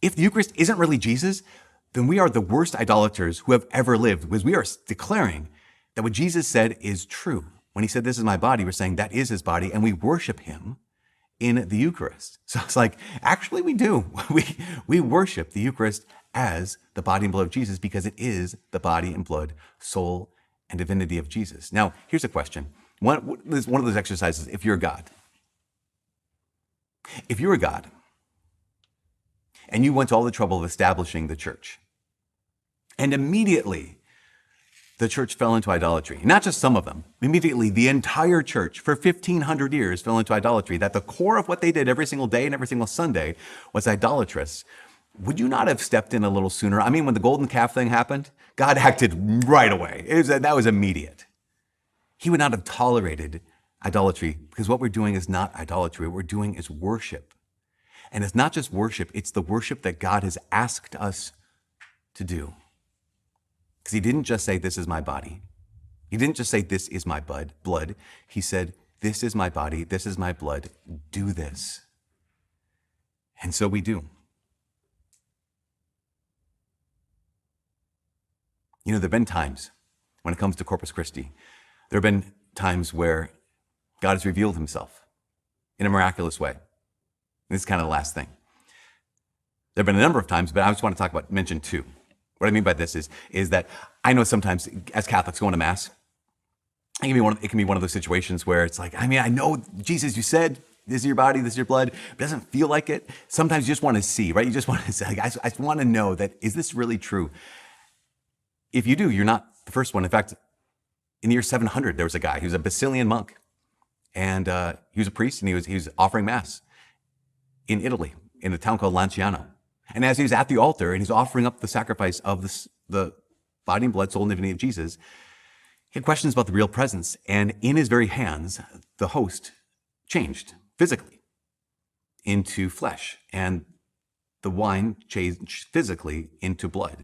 If the Eucharist isn't really Jesus, then we are the worst idolaters who have ever lived, because we are declaring that what Jesus said is true. When he said, this is my body, we're saying that is his body, and we worship him in the Eucharist. So it's like, actually we do. We worship the Eucharist as the body and blood of Jesus because it is the body and blood, soul, and divinity of Jesus. Now, here's a question. One of those exercises, if you're God. If you were God, and you went to all the trouble of establishing the church, and immediately the church fell into idolatry. Not just some of them. Immediately, the entire church for 1,500 years fell into idolatry, that the core of what they did every single day and every single Sunday was idolatrous. Would you not have stepped in a little sooner? I mean, when the golden calf thing happened, God acted right away. That was immediate. He would not have tolerated idolatry, because what we're doing is not idolatry. What we're doing is worship. And it's not just worship, it's the worship that God has asked us to do. Because he didn't just say, this is my body. He didn't just say, this is my blood. He said, this is my body, this is my blood, do this. And so we do. You know, there have been times when it comes to Corpus Christi, there have been times where God has revealed himself in a miraculous way. This is kind of the last thing. There have been a number of times, but I just want to mention two. What I mean by this is that I know sometimes as Catholics going to Mass, it can be one of those situations where it's like, I mean, I know, Jesus, you said, this is your body, this is your blood, but it doesn't feel like it. Sometimes you just want to see, right? You just want to say, like, I just want to know that, is this really true? If you do, you're not the first one. In fact, in the year 700, there was a guy, he was a Basilian monk, and he was a priest, and he was offering Mass in Italy, in a town called Lanciano. And as he was at the altar and he's offering up the sacrifice of the body and blood, soul, and divinity of Jesus, he had questions about the real presence. And in his very hands, the host changed physically into flesh, and the wine changed physically into blood.